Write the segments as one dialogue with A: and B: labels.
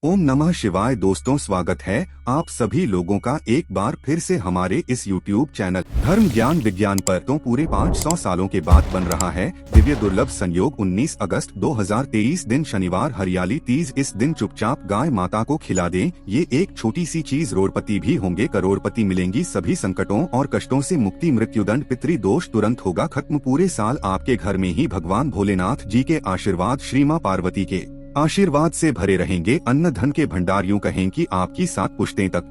A: ओम नमः शिवाय। दोस्तों, स्वागत है आप सभी लोगों का एक बार फिर से हमारे इस YouTube चैनल धर्म ज्ञान विज्ञान पर। तो पूरे 500 सालों के बाद बन रहा है दिव्य दुर्लभ संयोग 19 अगस्त 2023 दिन शनिवार, हरियाली तीज। इस दिन चुपचाप गाय माता को खिला दें, ये एक छोटी सी चीज। रोडपति भी होंगे करोड़पति, मिलेंगी सभी संकटों और कष्टों से मुक्ति। मृत्युदंड पितृदोष तुरंत होगा खत्म। पूरे साल आपके घर में ही भगवान भोलेनाथ जी के आशीर्वाद, श्री माँ पार्वती के आशीर्वाद से भरे रहेंगे। अन्न धन के भंडार, यूं कहें कि आपकी 7 पुश्तें तक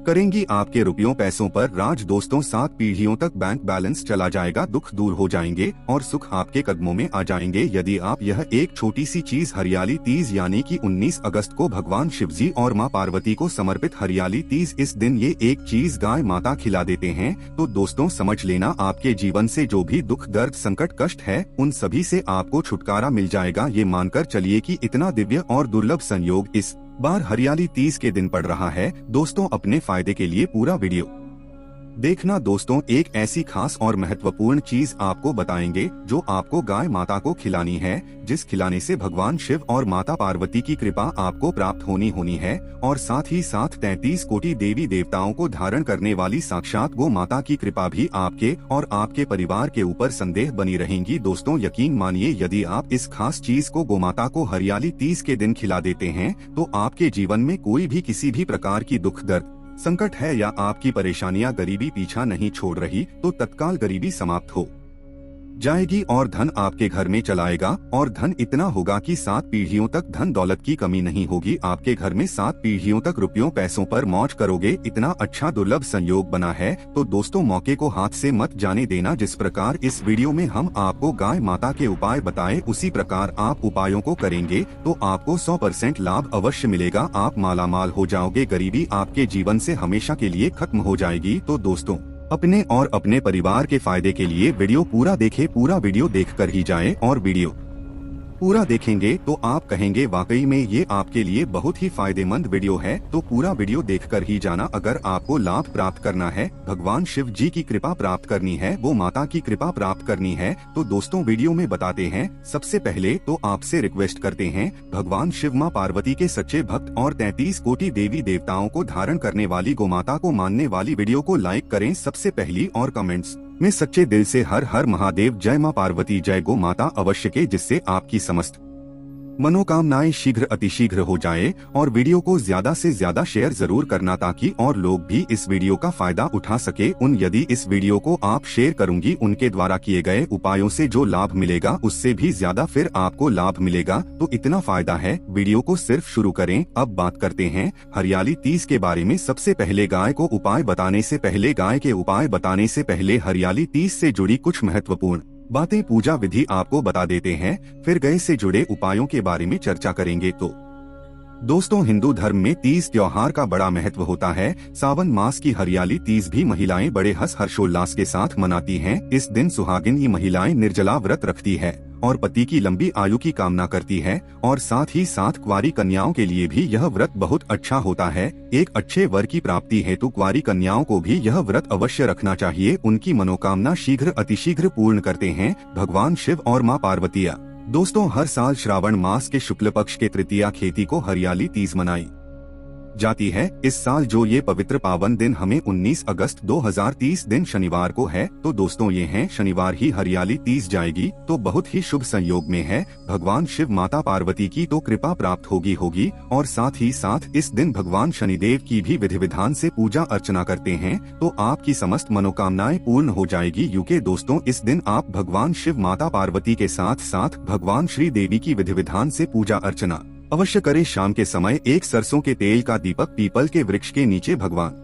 A: करेंगी आपके रुपयों पैसों पर राज। दोस्तों, 7 पीढ़ियों तक बैंक बैलेंस चला जाएगा, दुख दूर हो जाएंगे और सुख आपके कदमों में आ जाएंगे यदि आप यह एक छोटी सी चीज हरियाली तीज यानी कि 19 अगस्त को भगवान शिवजी और मां पार्वती को समर्पित हरियाली तीज, इस दिन ये एक चीज गाय माता खिला देते हैं तो दोस्तों समझ लेना, आपके जीवन से जो भी दुख दर्द संकट कष्ट है उन सभी से आपको छुटकारा मिल जाएगा। ये मानकर चलिए कि इतना दिव्य और दुर्लभ संयोग इस बार हरियाली तीज के दिन पड़ रहा है। दोस्तों, अपने फायदे के लिए पूरा वीडियो देखना। दोस्तों, एक ऐसी खास और महत्वपूर्ण चीज आपको बताएंगे जो आपको गाय माता को खिलानी है, जिस खिलाने से भगवान शिव और माता पार्वती की कृपा आपको प्राप्त होनी है और साथ ही साथ 33 कोटि देवी देवताओं को धारण करने वाली साक्षात गो माता की कृपा भी आपके और आपके परिवार के ऊपर संदेह बनी रहेंगी। दोस्तों, यकीन मानिए, यदि आप इस खास चीज को गोमाता को हरियाली तीज के दिन खिला देते हैं तो आपके जीवन में कोई भी किसी भी प्रकार की दुख दर्द संकट है या आपकी परेशानियां गरीबी पीछा नहीं छोड़ रही तो तत्काल गरीबी समाप्त हो जाएगी और धन आपके घर में चलाएगा। और धन इतना होगा कि 7 पीढ़ियों तक धन दौलत की कमी नहीं होगी। आपके घर में 7 पीढ़ियों तक रुपयों पैसों पर मौज करोगे। इतना अच्छा दुर्लभ संयोग बना है तो दोस्तों मौके को हाथ से मत जाने देना। जिस प्रकार इस वीडियो में हम आपको गाय माता के उपाय बताए उसी प्रकार आप उपायों को करेंगे तो आपको 100% लाभ अवश्य मिलेगा। आप मालामाल हो जाओगे, गरीबी आपके जीवन से हमेशा के लिए खत्म हो जाएगी। तो दोस्तों, अपने और अपने परिवार के फायदे के लिए वीडियो पूरा देखें। पूरा वीडियो देखकर ही जाएं और वीडियो पूरा देखेंगे तो आप कहेंगे वाकई में ये आपके लिए बहुत ही फायदेमंद वीडियो है। तो पूरा वीडियो देखकर ही जाना। अगर आपको लाभ प्राप्त करना है, भगवान शिव जी की कृपा प्राप्त करनी है, वो माता की कृपा प्राप्त करनी है तो दोस्तों वीडियो में बताते हैं। सबसे पहले तो आपसे रिक्वेस्ट करते हैं, भगवान शिव माँ पार्वती के सच्चे भक्त और 33 कोटि देवी देवताओं को धारण करने वाली गोमाता को मानने वाली वीडियो को लाइक करें सबसे पहली और कमेंट्स में सच्चे दिल से हर हर महादेव, जय मां पार्वती, जय गो माता अवश्य के, जिससे आपकी समस्त मनोकामनाएं शीघ्र अतिशीघ्र हो जाए। और वीडियो को ज्यादा से ज्यादा शेयर जरूर करना ताकि और लोग भी इस वीडियो का फायदा उठा सके। यदि इस वीडियो को आप शेयर करूंगी उनके द्वारा किए गए उपायों से जो लाभ मिलेगा उससे भी ज्यादा फिर आपको लाभ मिलेगा। तो इतना फायदा है, वीडियो को सिर्फ शुरू करें। अब बात करते हैं हरियाली तीज के बारे में। सबसे पहले गाय के उपाय बताने से पहले हरियाली तीज से जुड़ी कुछ महत्वपूर्ण बातें, पूजा विधि आपको बता देते हैं, फिर गाय से जुड़े उपायों के बारे में चर्चा करेंगे। तो दोस्तों, हिंदू धर्म में तीज त्योहार का बड़ा महत्व होता है। सावन मास की हरियाली तीज भी महिलाएं बड़े हर्षोल्लास के साथ मनाती हैं। इस दिन सुहागिन ये महिलाएं निर्जला व्रत रखती है और पति की लंबी आयु की कामना करती है और साथ ही साथ कुंवारी कन्याओं के लिए भी यह व्रत बहुत अच्छा होता है। एक अच्छे वर की प्राप्ति हेतु कुंवारी कन्याओं को भी यह व्रत अवश्य रखना चाहिए। उनकी मनोकामना शीघ्र अतिशीघ्र पूर्ण करते हैं भगवान शिव और माँ पार्वतिया। दोस्तों, हर साल श्रावण मास के शुक्ल पक्ष के तृतीया खेती को हरियाली तीज मनाई जाती है। इस साल जो ये पवित्र पावन दिन हमें 19 अगस्त 2030 दिन शनिवार को है तो दोस्तों ये है शनिवार ही हरियाली तीज जाएगी तो बहुत ही शुभ संयोग में है। भगवान शिव माता पार्वती की तो कृपा प्राप्त होगी और साथ ही साथ इस दिन भगवान शनिदेव की भी विधि विधान से पूजा अर्चना करते हैं तो आपकी समस्त मनोकामनाएं पूर्ण हो जाएगी। यूके दोस्तों, इस दिन आप भगवान शिव माता पार्वती के साथ साथ भगवान श्री देवी की विधि विधान से पूजा अर्चना अवश्य करें। शाम के समय एक सरसों के तेल का दीपक पीपल के वृक्ष के नीचे भगवान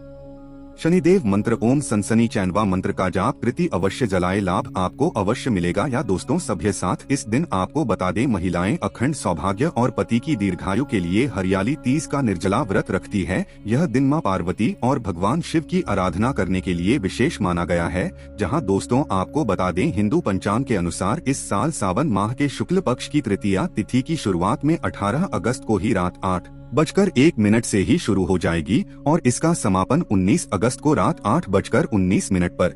A: शनिदेव मंत्र ओम सनसनी चैनवा मंत्र का जाप कृति अवश्य जलाए, लाभ आपको अवश्य मिलेगा। या दोस्तों सभ्य साथ इस दिन आपको बता दें, महिलाएं अखंड सौभाग्य और पति की दीर्घायु के लिए हरियाली तीज का निर्जला व्रत रखती है। यह दिन मां पार्वती और भगवान शिव की आराधना करने के लिए विशेष माना गया है। जहां दोस्तों आपको बता दें, हिंदू पंचांग के अनुसार इस साल सावन माह के शुक्ल पक्ष की तृतीया तिथि की शुरुआत में 18 अगस्त को ही रात 8:01 से ही शुरू हो जाएगी और इसका समापन 19 अगस्त को रात 8:19 पर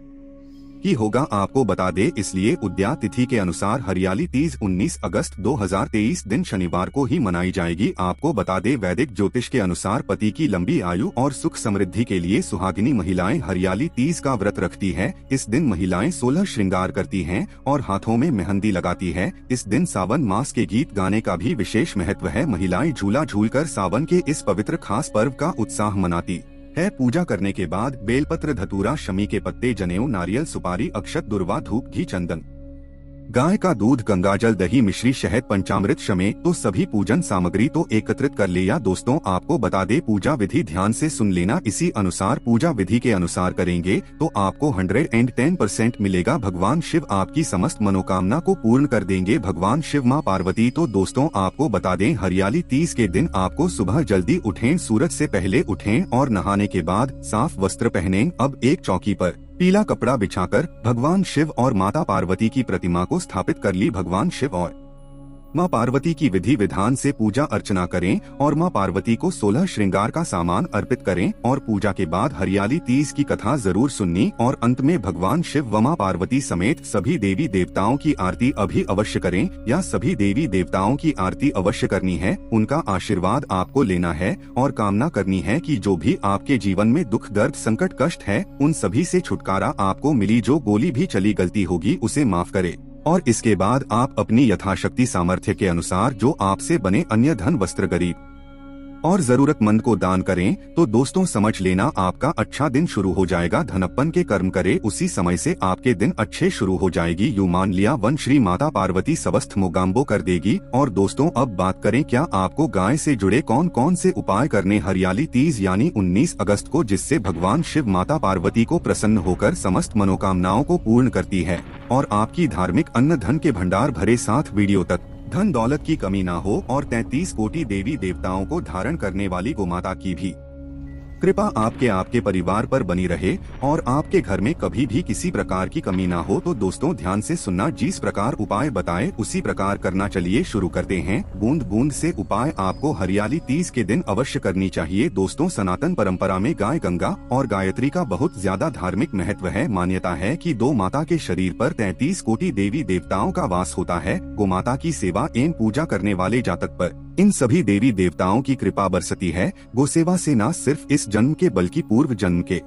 A: की होगा आपको बता दे, इसलिए उदया तिथि के अनुसार हरियाली तीज 19 अगस्त 2023 दिन शनिवार को ही मनाई जाएगी। आपको बता दे वैदिक ज्योतिष के अनुसार पति की लंबी आयु और सुख समृद्धि के लिए सुहागिनी महिलाएं हरियाली तीज का व्रत रखती है। इस दिन महिलाएं 16 श्रृंगार करती हैं और हाथों में मेहंदी लगाती है। इस दिन सावन मास के गीत गाने का भी विशेष महत्व है। महिलाएं झूला झूलकर सावन के इस पवित्र खास पर्व का उत्साह मनाती है। पूजा करने के बाद बेलपत्र, धतूरा, शमी के पत्ते, जनेऊ, नारियल, सुपारी, अक्षत, दुर्वा, धूप, घी, चंदन, गाय का दूध, गंगाजल, दही, मिश्री, शहद, पंचामृत समेत तो सभी पूजन सामग्री तो एकत्रित कर लिया। दोस्तों आपको बता दे पूजा विधि ध्यान से सुन लेना। इसी अनुसार पूजा विधि के अनुसार करेंगे तो आपको 110% मिलेगा। भगवान शिव आपकी समस्त मनोकामना को पूर्ण कर देंगे। भगवान शिव, माँ पार्वती। तो दोस्तों आपको बता दें हरियाली तीज के दिन आपको सुबह जल्दी उठें, सूरज से पहले उठें और नहाने के बाद साफ वस्त्र पहनें। अब एक चौकी पर पीला कपड़ा बिछाकर भगवान शिव और माता पार्वती की प्रतिमा को स्थापित कर ली। भगवान शिव और माँ पार्वती की विधि विधान से पूजा अर्चना करें और माँ पार्वती को 16 श्रृंगार का सामान अर्पित करें और पूजा के बाद हरियाली तीज की कथा जरूर सुननी और अंत में भगवान शिव व माँ पार्वती समेत सभी देवी देवताओं की आरती अभी अवश्य करें या सभी देवी देवताओं की आरती अवश्य करनी है। उनका आशीर्वाद आपको लेना है और कामना करनी है कि जो भी आपके जीवन में दुख, दर्द, संकट, कष्ट है उन सभी से छुटकारा आपको मिली। जो गोली भी चली गलती होगी उसे माफ करे और इसके बाद आप अपनी यथाशक्ति सामर्थ्य के अनुसार जो आपसे बने अन्य धन, वस्त्र गरीब और जरूरतमंद को दान करें। तो दोस्तों समझ लेना आपका अच्छा दिन शुरू हो जाएगा। धनप्पन के कर्म करे उसी समय से आपके दिन अच्छे शुरू हो जाएगी। यू मान लिया वन श्री माता पार्वती सबस्त मोगाम्बो कर देगी। और दोस्तों अब बात करें क्या आपको गाय से जुड़े कौन कौन से उपाय करने हरियाली तीज यानी 19 अगस्त को, जिससे भगवान शिव माता पार्वती को प्रसन्न होकर समस्त मनोकामनाओं को पूर्ण करती है और आपकी धार्मिक अन्न धन के भंडार भरे। साथ वीडियो तक धन दौलत की कमी ना हो और 33 कोटि देवी देवताओं को धारण करने वाली गोमाता की भी कृपा आपके परिवार पर बनी रहे और आपके घर में कभी भी किसी प्रकार की कमी ना हो। तो दोस्तों ध्यान से सुनना, जिस प्रकार उपाय बताए उसी प्रकार करना। चलिए शुरू करते हैं। बूंद बूंद से उपाय आपको हरियाली तीज के दिन अवश्य करनी चाहिए। दोस्तों सनातन परंपरा में गाय, गंगा और गायत्री का बहुत ज्यादा धार्मिक महत्व है। मान्यता है कि दो माता के शरीर पर 33 कोटि देवी देवताओं का वास होता है। गोमाता की सेवा एवं पूजा करने वाले जातक पर इन सभी देवी देवताओं की कृपा बरसती है। गोसेवा से न सिर्फ इस जन्म के बल्कि पूर्व जन्म के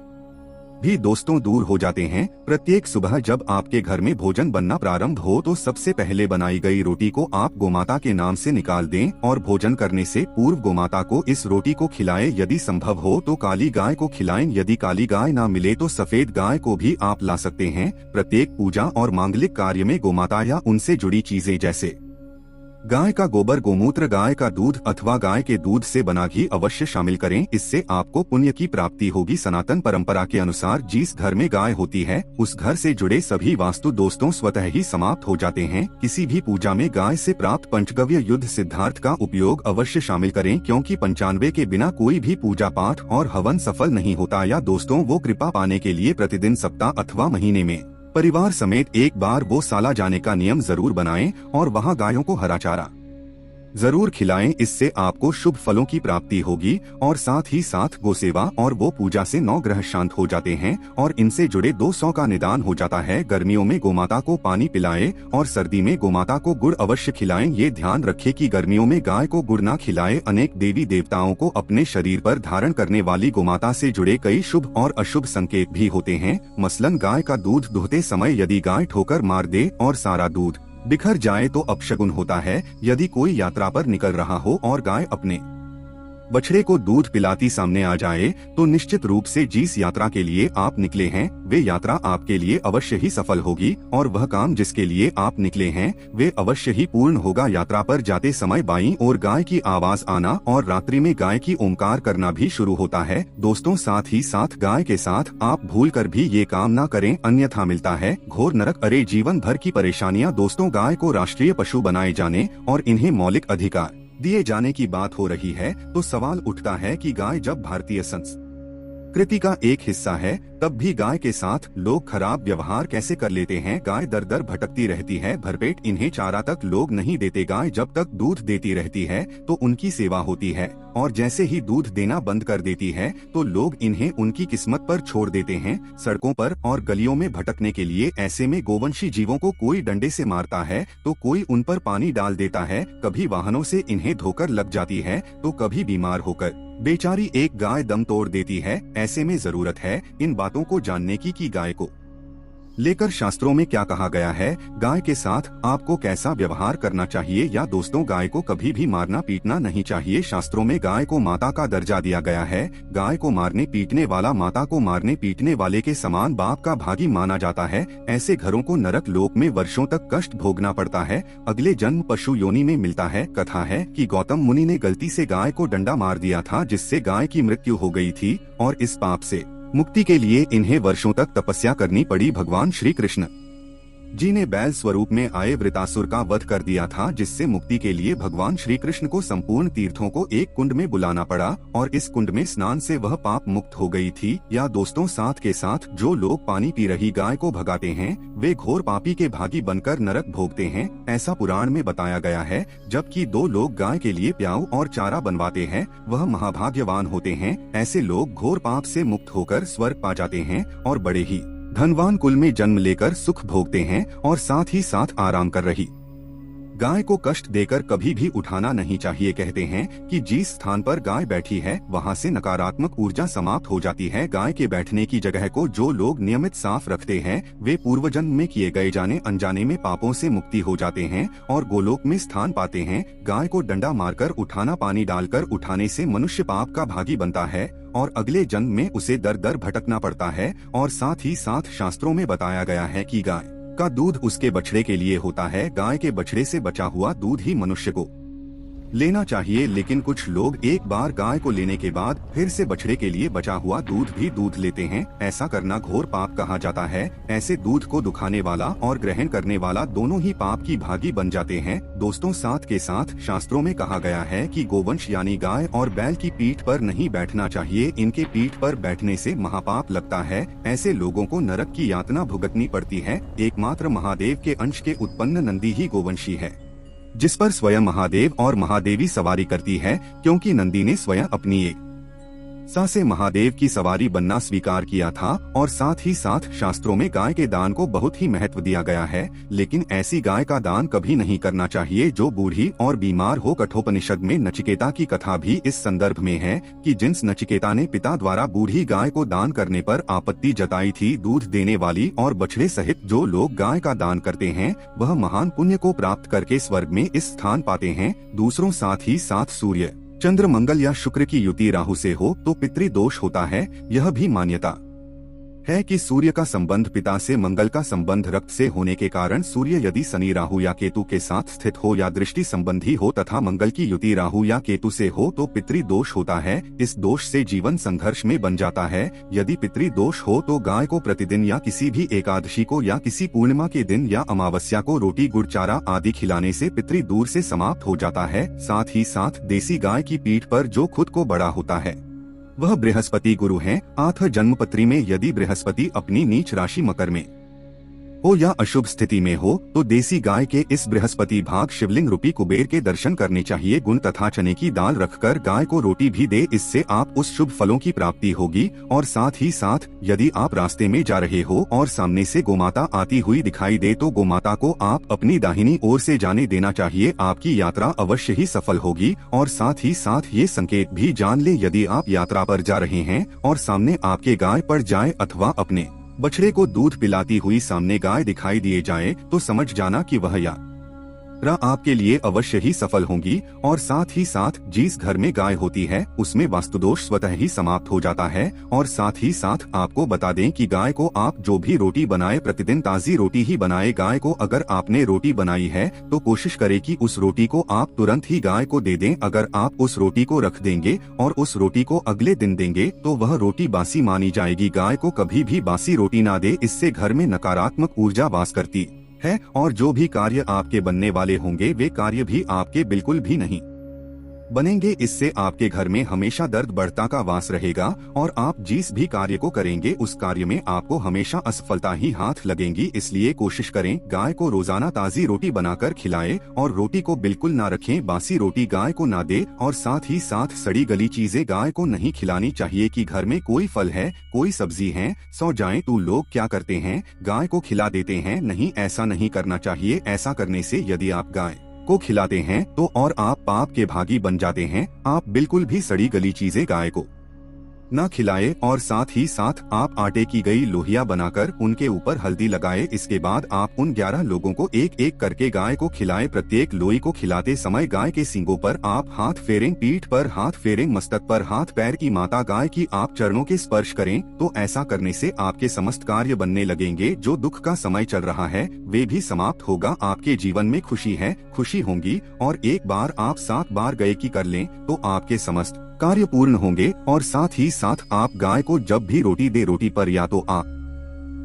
A: भी दोस्तों दूर हो जाते हैं। प्रत्येक सुबह जब आपके घर में भोजन बनना प्रारंभ हो तो सबसे पहले बनाई गई रोटी को आप गोमाता के नाम से निकाल दें और भोजन करने से पूर्व गोमाता को इस रोटी को खिलाएं। यदि संभव हो तो काली गाय को खिलाएं। यदि काली गाय ना मिले तो सफेद गाय को भी आप ला सकते हैं। प्रत्येक पूजा और मांगलिक कार्य में गोमाता या उनसे जुड़ी चीजें जैसे गाय का गोबर, गोमूत्र, गाय का दूध अथवा गाय के दूध से बना घी अवश्य शामिल करें। इससे आपको पुण्य की प्राप्ति होगी। सनातन परंपरा के अनुसार जिस घर में गाय होती है उस घर से जुड़े सभी वास्तु दोस्तों स्वतः ही समाप्त हो जाते हैं। किसी भी पूजा में गाय से प्राप्त पंचगव्य युद्ध सिद्धार्थ का उपयोग अवश्य शामिल करें, क्योंकि 95 के बिना कोई भी पूजा पाठ और हवन सफल नहीं होता। या दोस्तों वो कृपा पाने के लिए प्रतिदिन, सप्ताह अथवा महीने में परिवार समेत एक बार गौशाला जाने का नियम जरूर बनाएं और वहां गायों को हरा चारा जरूर खिलाएं। इससे आपको शुभ फलों की प्राप्ति होगी और साथ ही साथ गोसेवा और वो पूजा से 9 ग्रह शांत हो जाते हैं और इनसे जुड़े 200 का निदान हो जाता है। गर्मियों में गोमाता को पानी पिलाएं और सर्दी में गोमाता को गुड़ अवश्य खिलाएं। ये ध्यान रखें कि गर्मियों में गाय को गुड़ ना खिलाएं। अनेक देवी देवताओं को अपने शरीर पर धारण करने वाली गोमाता से जुड़े कई शुभ और अशुभ संकेत भी होते हैं। मसलन गाय का दूध दुहते समय यदि गाय ठोकर मार दे और सारा दूध बिखर जाए तो अपशगुन होता है। यदि कोई यात्रा पर निकल रहा हो और गाय अपने बछड़े को दूध पिलाती सामने आ जाए तो निश्चित रूप से जिस यात्रा के लिए आप निकले हैं वे यात्रा आपके लिए अवश्य ही सफल होगी और वह काम जिसके लिए आप निकले हैं वे अवश्य ही पूर्ण होगा। यात्रा पर जाते समय बाईं ओर गाय की आवाज आना और रात्रि में गाय की ओंकार करना भी शुरू होता है। दोस्तों साथ ही साथ गाय के साथ आप भूल कर भी ये काम ना करें, अन्यथा मिलता है घोर नरक। अरे जीवन भर की परेशानियां। दोस्तों गाय को राष्ट्रीय पशु बनाए जाने और इन्हें मौलिक अधिकार दिए जाने की बात हो रही है तो सवाल उठता है कि गाय जब भारतीय कृति का एक हिस्सा है। तब भी गाय के साथ लोग खराब व्यवहार कैसे कर लेते हैं। गाय दर दर भटकती रहती है, भरपेट इन्हें चारा तक लोग नहीं देते। गाय जब तक दूध देती रहती है तो उनकी सेवा होती है, और जैसे ही दूध देना बंद कर देती है तो लोग इन्हें उनकी किस्मत पर छोड़ देते हैं, सड़कों पर और गलियों में भटकने के लिए। ऐसे में गोवंशी जीवों को कोई डंडे से मारता है तो कोई उन पर पानी डाल देता है, कभी वाहनों से इन्हें धोकर लग जाती है तो कभी बीमार होकर बेचारी एक गाय दम तोड़ देती है। ऐसे में जरूरत है इन बातों को जानने की कि गाय को लेकर शास्त्रों में क्या कहा गया है, गाय के साथ आपको कैसा व्यवहार करना चाहिए। या दोस्तों, गाय को कभी भी मारना पीटना नहीं चाहिए। शास्त्रों में गाय को माता का दर्जा दिया गया है। गाय को मारने पीटने वाला माता को मारने पीटने वाले के समान बाप का भागी माना जाता है। ऐसे घरों को नरक लोक में वर्षों तक कष्ट भोगना पड़ता है, अगले जन्म पशु योनि में मिलता है। कथा है कि गौतम मुनि ने गलती से गाय को डंडा मार दिया था, जिससे गाय की मृत्यु हो गई थी, और इस पाप से मुक्ति के लिए इन्हें वर्षों तक तपस्या करनी पड़ी। भगवान श्री कृष्ण जी ने बैल स्वरूप में आए वृतासुर का वध कर दिया था, जिससे मुक्ति के लिए भगवान श्री कृष्ण को संपूर्ण तीर्थों को एक कुंड में बुलाना पड़ा, और इस कुंड में स्नान से वह पाप मुक्त हो गई थी। या दोस्तों, साथ के साथ जो लोग पानी पी रही गाय को भगाते हैं वे घोर पापी के भागी बनकर नरक भोगते हैं, ऐसा पुराण में बताया गया है। जबकि दो लोग गाय के लिए प्याऊ और चारा बनवाते हैं वह महाभाग्यवान होते हैं। ऐसे लोग घोर पाप से मुक्त होकर स्वर्ग पा जाते हैं और बड़े ही धनवान कुल में जन्म लेकर सुख भोगते हैं, और साथ ही साथ आराम कर रही गाय को कष्ट देकर कभी भी उठाना नहीं चाहिए। कहते हैं कि जिस स्थान पर गाय बैठी है वहां से नकारात्मक ऊर्जा समाप्त हो जाती है। गाय के बैठने की जगह को जो लोग नियमित साफ रखते हैं वे पूर्व जन्म में किए गए जाने अनजाने में पापों से मुक्ति हो जाते हैं और गोलोक में स्थान पाते हैं। गाय को डंडा मारकर उठाना, पानी डालकर उठाने से मनुष्य पाप का भागी बनता है और अगले जन्म में उसे दर दर भटकना पड़ता है। और साथ ही साथ शास्त्रों में बताया गया है कि गाय का दूध उसके बछड़े के लिए होता है। गाय के बछड़े से बचा हुआ दूध ही मनुष्य को लेना चाहिए, लेकिन कुछ लोग एक बार गाय को लेने के बाद फिर से बछड़े के लिए बचा हुआ दूध लेते हैं। ऐसा करना घोर पाप कहा जाता है। ऐसे दूध को दुखाने वाला और ग्रहण करने वाला दोनों ही पाप की भागी बन जाते हैं। दोस्तों, साथ के साथ शास्त्रों में कहा गया है कि गोवंश यानी गाय और बैल की पीठ पर नहीं बैठना चाहिए। इनके पीठ पर बैठने से महापाप लगता है। ऐसे लोगों को नरक की यातना भुगतनी पड़ती है। एकमात्र महादेव के अंश के उत्पन्न नंदी ही गोवंशी है, जिस पर स्वयं महादेव और महादेवी सवारी करती है, क्योंकि नंदी ने स्वयं अपनी एक सा से महादेव की सवारी बनना स्वीकार किया था। और साथ ही साथ शास्त्रों में गाय के दान को बहुत ही महत्व दिया गया है, लेकिन ऐसी गाय का दान कभी नहीं करना चाहिए जो बूढ़ी और बीमार हो। कठोपनिषद में नचिकेता की कथा भी इस संदर्भ में है कि जिस नचिकेता ने पिता द्वारा बूढ़ी गाय को दान करने पर आपत्ति जताई थी, दूध देने वाली और बछड़े सहित जो लोग गाय का दान करते हैं वह महान पुण्य को प्राप्त करके स्वर्ग में इस स्थान पाते हैं। दूसरों, साथ ही साथ सूर्य, चंद्र, मंगल या शुक्र की युति राहु से हो तो पितृदोष होता है। यह भी मान्यता है कि सूर्य का संबंध पिता से, मंगल का संबंध रक्त से होने के कारण सूर्य यदि शनि, राहु या केतु के साथ स्थित हो या दृष्टि संबंधी हो तथा मंगल की युति राहु या केतु से हो तो पितृदोष होता है। इस दोष से जीवन संघर्ष में बन जाता है। यदि पितृदोष हो तो गाय को प्रतिदिन या किसी भी एकादशी को या किसी पूर्णिमा के दिन या अमावस्या को रोटी, गुड़, चारा आदि खिलाने से पितृ दूर से समाप्त हो जाता है। साथ ही साथ देसी गाय की पीठ पर जो खुद को बड़ा होता है वह बृहस्पति गुरु हैं। आठ जन्मपत्री में यदि बृहस्पति अपनी नीच राशि मकर में हो या अशुभ स्थिति में हो तो देसी गाय के इस बृहस्पति भाग शिवलिंग रूपी कुबेर के दर्शन करने चाहिए। गुण तथा चने की दाल रखकर गाय को रोटी भी दे, इससे आप उस शुभ फलों की प्राप्ति होगी। और साथ ही साथ यदि आप रास्ते में जा रहे हो और सामने से गोमाता आती हुई दिखाई दे तो गोमाता को आप अपनी दाहिनी ओर से जाने देना चाहिए। आपकी यात्रा अवश्य ही सफल होगी। और साथ ही साथ ये संकेत भी जान ले, यदि आप यात्रा पर जा रहे हैं और सामने आपके गाय पड़ जाए अथवा अपने बछड़े को दूध पिलाती हुई सामने गाय दिखाई दिए जाए तो समझ जाना कि वह यात्रा आपके लिए अवश्य ही सफल होंगी। और साथ ही साथ जिस घर में गाय होती है उसमें वास्तुदोष स्वतः ही समाप्त हो जाता है। और साथ ही साथ आपको बता दें कि गाय को आप जो भी रोटी बनाए प्रतिदिन ताजी रोटी ही बनाए। गाय को अगर आपने रोटी बनाई है तो कोशिश करें कि उस रोटी को आप तुरंत ही गाय को दे दें। अगर आप उस रोटी को रख देंगे और उस रोटी को अगले दिन देंगे तो वह रोटी बासी मानी जाएगी। गाय को कभी भी बासी रोटी ना दे, इससे घर में नकारात्मक ऊर्जा वास करती है और जो भी कार्य आपके बनने वाले होंगे वे कार्य भी आपके बिल्कुल भी नहीं बनेंगे। इससे आपके घर में हमेशा दर्द बढ़ता का वास रहेगा और आप जिस भी कार्य को करेंगे उस कार्य में आपको हमेशा असफलता ही हाथ लगेंगी। इसलिए कोशिश करें गाय को रोजाना ताज़ी रोटी बनाकर खिलाएं और रोटी को बिल्कुल ना रखें। बासी रोटी गाय को ना दे और साथ ही साथ सड़ी गली चीजें गाय को नहीं खिलानी चाहिए। कि घर में कोई फल है, कोई सब्जी है, सो जाए तो लोग क्या करते हैं, गाय को खिला देते हैं। नहीं, ऐसा नहीं करना चाहिए। ऐसा करने से यदि आप गाय को खिलाते हैं तो और आप पाप के भागी बन जाते हैं। आप बिल्कुल भी सड़ी गली चीजें गाय को ना खिलाए और साथ ही साथ आप आटे की गई लोहिया बनाकर उनके ऊपर हल्दी लगाए। इसके बाद आप उन 11 लोगों को एक एक करके गाय को खिलाए। प्रत्येक लोई को खिलाते समय गाय के सींगों पर आप हाथ फेरें, पीठ पर हाथ फेरें, मस्तक पर हाथ, पैर की माता गाय की आप चरणों के स्पर्श करें। तो ऐसा करने से आपके समस्त कार्य बनने लगेंगे। जो दुख का समय चल रहा है वे भी समाप्त होगा। आपके जीवन में खुशी होंगी और एक बार आप 7 बार गाय की कर लें तो आपके समस्त कार्य पूर्ण होंगे। और साथ ही साथ आप गाय को जब भी रोटी दे, रोटी पर या तो आप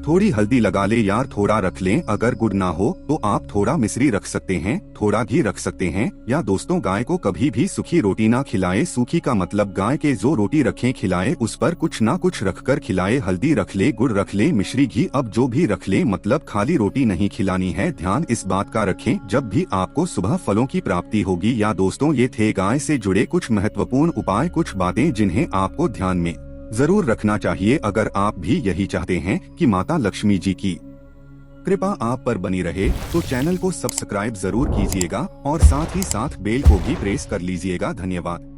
A: थोड़ी हल्दी लगा ले या थोड़ा रख लें। अगर गुड़ ना हो तो आप थोड़ा मिश्री रख सकते हैं, थोड़ा घी रख सकते हैं। या दोस्तों, गाय को कभी भी सूखी रोटी ना खिलाए। सूखी का मतलब गाय के जो रोटी रखें खिलाए उस पर कुछ ना कुछ रखकर खिलाए। हल्दी रख ले, गुड़ रख ले, मिश्री, घी, अब जो भी रख ले, मतलब खाली रोटी नहीं खिलानी है। ध्यान इस बात का रखें जब भी आपको सुबह फलों की प्राप्ति होगी। या दोस्तों, ये थे गाय से जुड़े कुछ महत्वपूर्ण उपाय, कुछ बातें जिन्हें आपको ध्यान में जरूर रखना चाहिए। अगर आप भी यही चाहते हैं कि माता लक्ष्मी जी की कृपा आप पर बनी रहे तो चैनल को सब्सक्राइब जरूर कीजिएगा और साथ ही साथ बेल को भी प्रेस कर लीजिएगा। धन्यवाद।